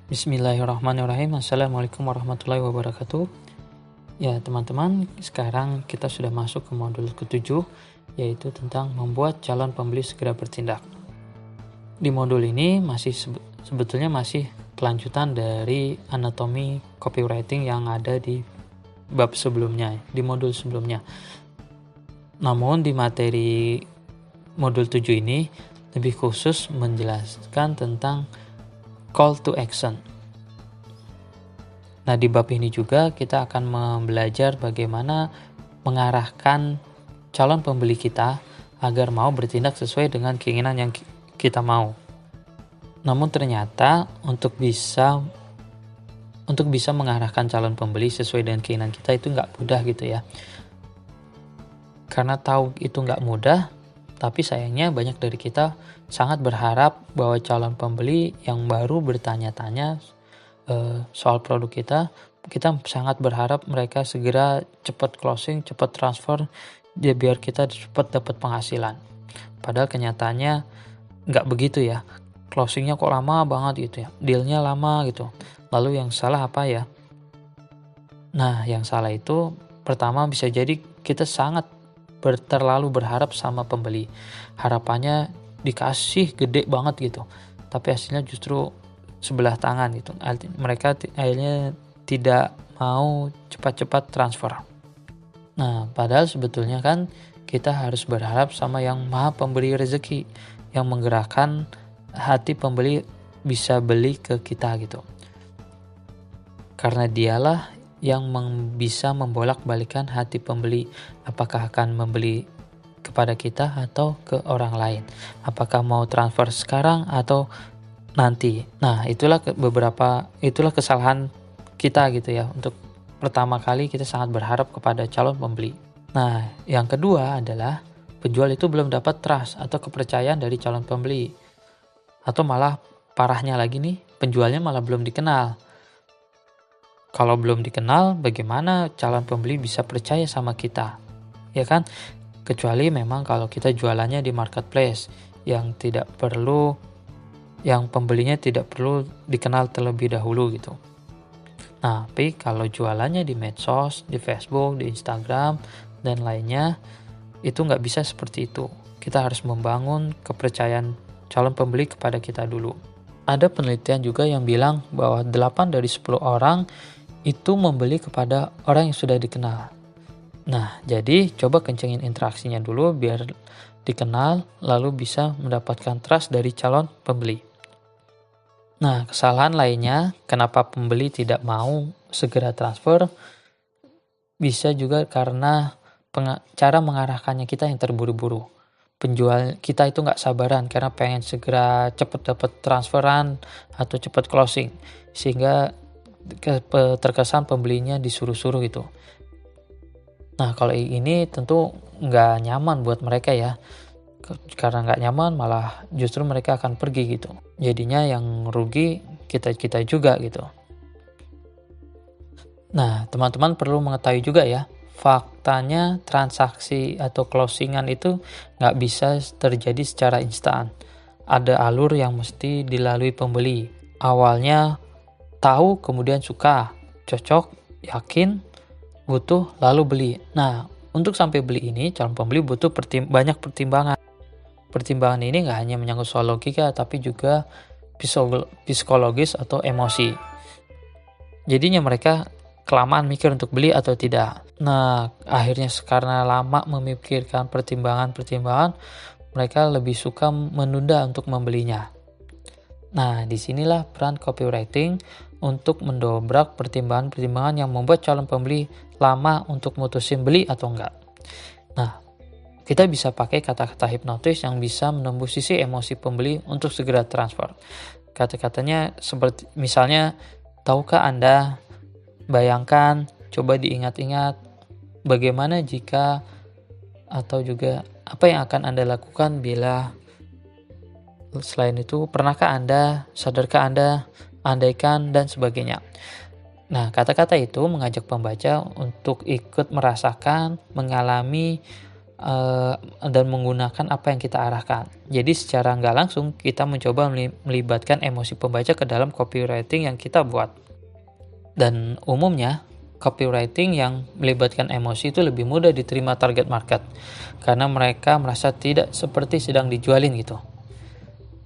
Bismillahirrahmanirrahim. Assalamualaikum warahmatullahi wabarakatuh. Ya teman-teman, sekarang kita sudah masuk ke modul ke-7, yaitu tentang membuat calon pembeli segera bertindak. Di modul ini sebetulnya masih kelanjutan dari anatomi copywriting yang ada di bab sebelumnya, di modul sebelumnya. Namun di materi modul 7 ini lebih khusus menjelaskan tentang call to action. Nah, di bab ini juga kita akan belajar bagaimana mengarahkan calon pembeli kita agar mau bertindak sesuai dengan keinginan yang kita mau. Namun ternyata untuk bisa mengarahkan calon pembeli sesuai dengan keinginan kita itu nggak mudah gitu ya. Karena tahu itu nggak mudah, tapi sayangnya banyak dari kita sangat berharap bahwa calon pembeli yang baru bertanya-tanya soal produk kita sangat berharap mereka segera cepat closing, cepat transfer, biar kita cepat dapat penghasilan. Padahal kenyataannya nggak begitu ya. Closingnya kok lama banget gitu ya, dealnya lama gitu. Lalu yang salah apa ya? Nah, yang salah itu pertama bisa jadi kita sangat terlalu berharap sama pembeli. Harapannya dikasih gede banget gitu, tapi hasilnya justru sebelah tangan gitu. Mereka akhirnya tidak mau cepat-cepat transfer. Nah, padahal sebetulnya kan kita harus berharap sama yang maha pemberi rezeki, yang menggerakkan hati pembeli bisa beli ke kita gitu. Karena dialah yang bisa membolak-balikan hati pembeli, apakah akan membeli kepada kita atau ke orang lain, apakah mau transfer sekarang atau nanti. Nah, itulah kesalahan kita gitu ya. Untuk pertama kali kita sangat berharap kepada calon pembeli. Nah, yang kedua adalah penjual itu belum dapat trust atau kepercayaan dari calon pembeli. Atau malah parahnya lagi nih, penjualnya malah belum dikenal. Kalau belum dikenal, bagaimana calon pembeli bisa percaya sama kita? Ya kan? Kecuali memang kalau kita jualannya di marketplace yang pembelinya tidak perlu dikenal terlebih dahulu gitu. Nah, tapi kalau jualannya di medsos, di Facebook, di Instagram, dan lainnya, itu nggak bisa seperti itu. Kita harus membangun kepercayaan calon pembeli kepada kita dulu. Ada penelitian juga yang bilang bahwa 8 dari 10 orang itu membeli kepada orang yang sudah dikenal. Nah, jadi coba kencengin interaksinya dulu biar dikenal, lalu bisa mendapatkan trust dari calon pembeli. Nah, kesalahan lainnya, kenapa pembeli tidak mau segera transfer, bisa juga karena cara mengarahkannya kita yang terburu-buru. Penjual kita itu nggak sabaran karena pengen segera cepat dapat transferan atau cepat closing, sehingga terkesan pembelinya disuruh-suruh gitu. Nah, kalau ini tentu nggak nyaman buat mereka ya. Karena nggak nyaman malah justru mereka akan pergi gitu. Jadinya yang rugi kita juga gitu. Nah, teman-teman perlu mengetahui juga ya, faktanya transaksi atau closingan itu nggak bisa terjadi secara instan. Ada alur yang mesti dilalui pembeli. Awalnya tahu, kemudian suka, cocok, yakin, butuh, lalu beli. Nah, untuk sampai beli ini, calon pembeli butuh banyak pertimbangan. Pertimbangan ini nggak hanya menyangkut soal logika, tapi juga psikologis atau emosi. Jadinya mereka kelamaan mikir untuk beli atau tidak. Nah, akhirnya karena lama memikirkan pertimbangan-pertimbangan, mereka lebih suka menunda untuk membelinya. Nah, disinilah peran copywriting untuk mendobrak pertimbangan-pertimbangan yang membuat calon pembeli lama untuk mutusin beli atau enggak. Nah, kita bisa pakai kata-kata hipnotis yang bisa menembus sisi emosi pembeli untuk segera transfer. Kata-katanya seperti misalnya, tahukah Anda, bayangkan, coba diingat-ingat, bagaimana jika, atau juga apa yang akan Anda lakukan bila. Selain itu, pernahkah Anda, sadarkah Anda, andaikan, dan sebagainya. Nah, kata-kata itu mengajak pembaca untuk ikut merasakan, mengalami, dan menggunakan apa yang kita arahkan. Jadi secara nggak langsung kita mencoba melibatkan emosi pembaca ke dalam copywriting yang kita buat. Dan umumnya copywriting yang melibatkan emosi itu lebih mudah diterima target market karena mereka merasa tidak seperti sedang dijualin gitu.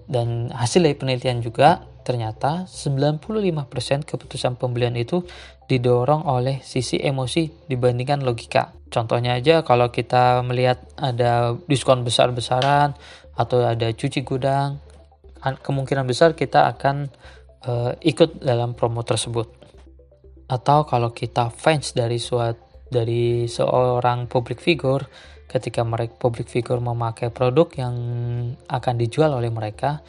Dan hasil dari penelitian juga ternyata 95% keputusan pembelian itu didorong oleh sisi emosi dibandingkan logika. Contohnya aja kalau kita melihat ada diskon besar-besaran atau ada cuci gudang, kemungkinan besar kita akan ikut dalam promo tersebut. Atau kalau kita fans dari seorang public figure, ketika mereka public figure memakai produk yang akan dijual oleh mereka,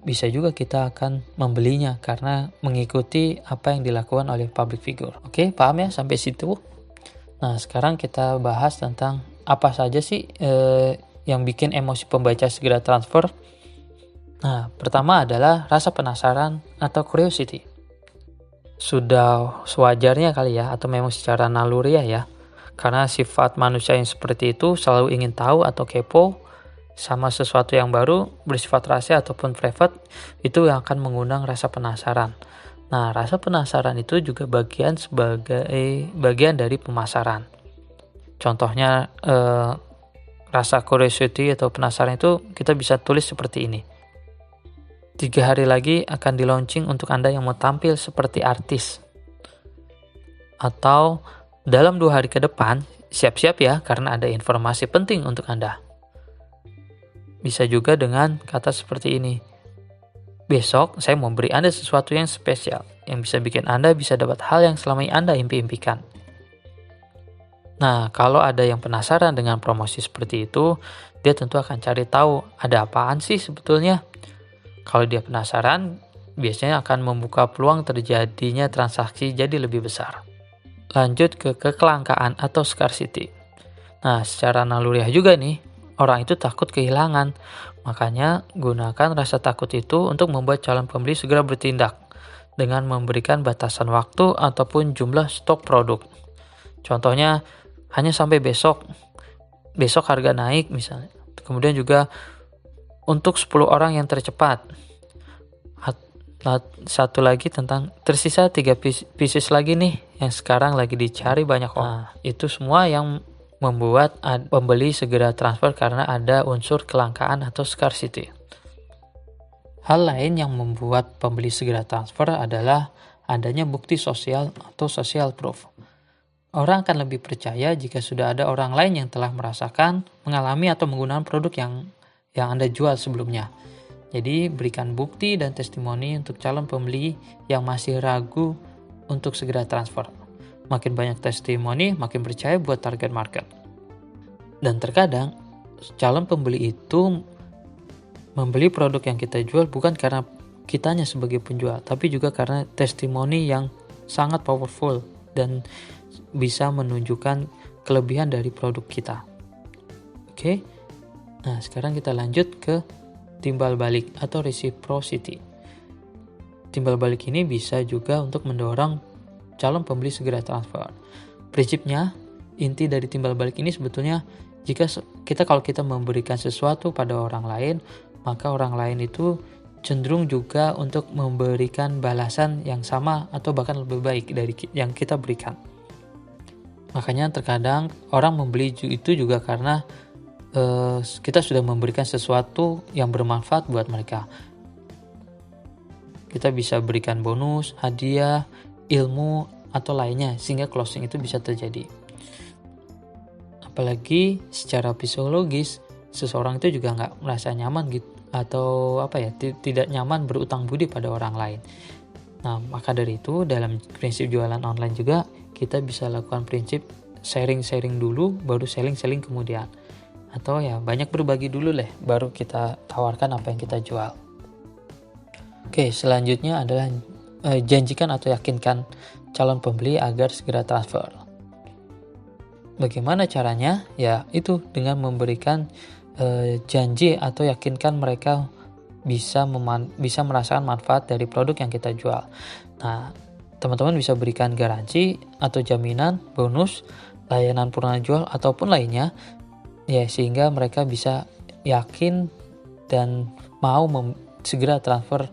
bisa juga kita akan membelinya karena mengikuti apa yang dilakukan oleh public figure. Oke, paham ya sampai situ? Nah, sekarang kita bahas tentang apa saja sih yang bikin emosi pembaca segera transfer. Nah, pertama adalah rasa penasaran atau curiosity. Sudah sewajarnya kali ya, atau memang secara naluriah ya. Karena sifat manusia yang seperti itu selalu ingin tahu atau kepo sama sesuatu yang baru, bersifat rahasia ataupun private, itu yang akan mengundang rasa penasaran. Nah, rasa penasaran itu juga sebagai bagian dari pemasaran. Contohnya rasa curiosity atau penasaran itu kita bisa tulis seperti ini. 3 hari lagi akan di launching untuk Anda yang mau tampil seperti artis. Atau dalam 2 hari ke depan, siap-siap ya karena ada informasi penting untuk Anda. Bisa juga dengan kata seperti ini. Besok saya mau beri Anda sesuatu yang spesial, yang bisa bikin Anda bisa dapat hal yang selama ini Anda impi-impikan. Nah, kalau ada yang penasaran dengan promosi seperti itu, dia tentu akan cari tahu ada apaan sih sebetulnya. Kalau dia penasaran, biasanya akan membuka peluang terjadinya transaksi jadi lebih besar. Lanjut ke kelangkaan atau scarcity. Nah, secara naluriah juga nih, orang itu takut kehilangan. Makanya gunakan rasa takut itu untuk membuat calon pembeli segera bertindak dengan memberikan batasan waktu ataupun jumlah stok produk. Contohnya, hanya sampai besok harga naik misalnya. Kemudian juga untuk 10 orang yang tercepat. Satu lagi tentang tersisa 3 pieces lagi nih yang sekarang lagi dicari banyak orang. Nah, itu semua yang membuat pembeli segera transfer karena ada unsur kelangkaan atau scarcity. Hal lain yang membuat pembeli segera transfer adalah adanya bukti sosial atau social proof. Orang akan lebih percaya jika sudah ada orang lain yang telah merasakan, mengalami atau menggunakan produk yang Anda jual sebelumnya. Jadi berikan bukti dan testimoni untuk calon pembeli yang masih ragu untuk segera transfer. Makin banyak testimoni, makin percaya buat target market. Dan terkadang calon pembeli itu membeli produk yang kita jual bukan karena kitanya sebagai penjual, tapi juga karena testimoni yang sangat powerful dan bisa menunjukkan kelebihan dari produk kita. Oke. Nah, sekarang kita lanjut ke timbal balik atau reciprocity. Timbal balik ini bisa juga untuk mendorong calon pembeli segera transfer. Prinsipnya, inti dari timbal balik ini sebetulnya kalau kita memberikan sesuatu pada orang lain, maka orang lain itu cenderung juga untuk memberikan balasan yang sama atau bahkan lebih baik dari yang kita berikan. Makanya terkadang orang membeli itu juga karena kita sudah memberikan sesuatu yang bermanfaat buat mereka. Kita bisa berikan bonus, hadiah, ilmu, atau lainnya sehingga closing itu bisa terjadi. Apalagi secara psikologis, seseorang itu juga nggak merasa nyaman gitu atau tidak nyaman berutang budi pada orang lain. Nah, maka dari itu dalam prinsip jualan online juga kita bisa lakukan prinsip sharing dulu, baru selling kemudian. Atau ya banyak berbagi dulu baru kita tawarkan apa yang kita jual. Oke, selanjutnya adalah janjikan atau yakinkan calon pembeli agar segera transfer. Bagaimana caranya? Ya itu dengan memberikan janji atau yakinkan mereka bisa merasakan manfaat dari produk yang kita jual. Nah, teman-teman bisa berikan garansi atau jaminan, bonus, layanan purna jual ataupun lainnya Ya, sehingga mereka bisa yakin dan mau segera transfer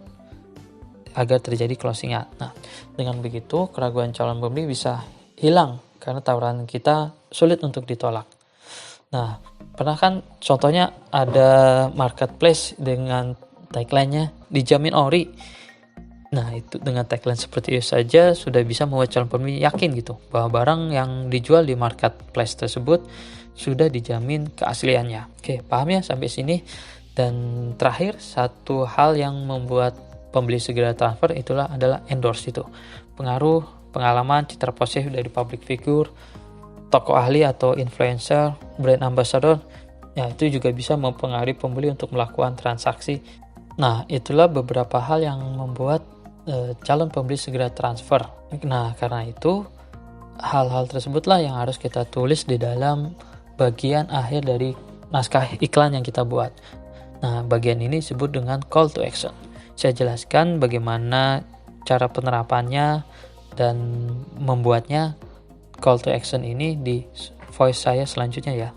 agar terjadi closingan. Nah, dengan begitu keraguan calon pembeli bisa hilang karena tawaran kita sulit untuk ditolak. Nah, pernah kan contohnya ada marketplace dengan tagline-nya dijamin ori. Nah, itu dengan tagline seperti itu saja sudah bisa membuat calon pembeli yakin gitu bahwa barang yang dijual di marketplace tersebut sudah dijamin keasliannya. Oke, paham ya sampai sini? Dan terakhir, satu hal yang membuat pembeli segera transfer adalah endorse itu. Pengaruh, pengalaman, citra positif dari public figure, tokoh ahli atau influencer, brand ambassador, ya itu juga bisa mempengaruhi pembeli untuk melakukan transaksi. Nah, itulah beberapa hal yang membuat calon pembeli segera transfer. Nah, karena itu hal-hal tersebutlah yang harus kita tulis di dalam bagian akhir dari naskah iklan yang kita buat. Nah, bagian ini disebut dengan call to action. Saya jelaskan bagaimana cara penerapannya dan membuatnya call to action ini di voice saya selanjutnya ya.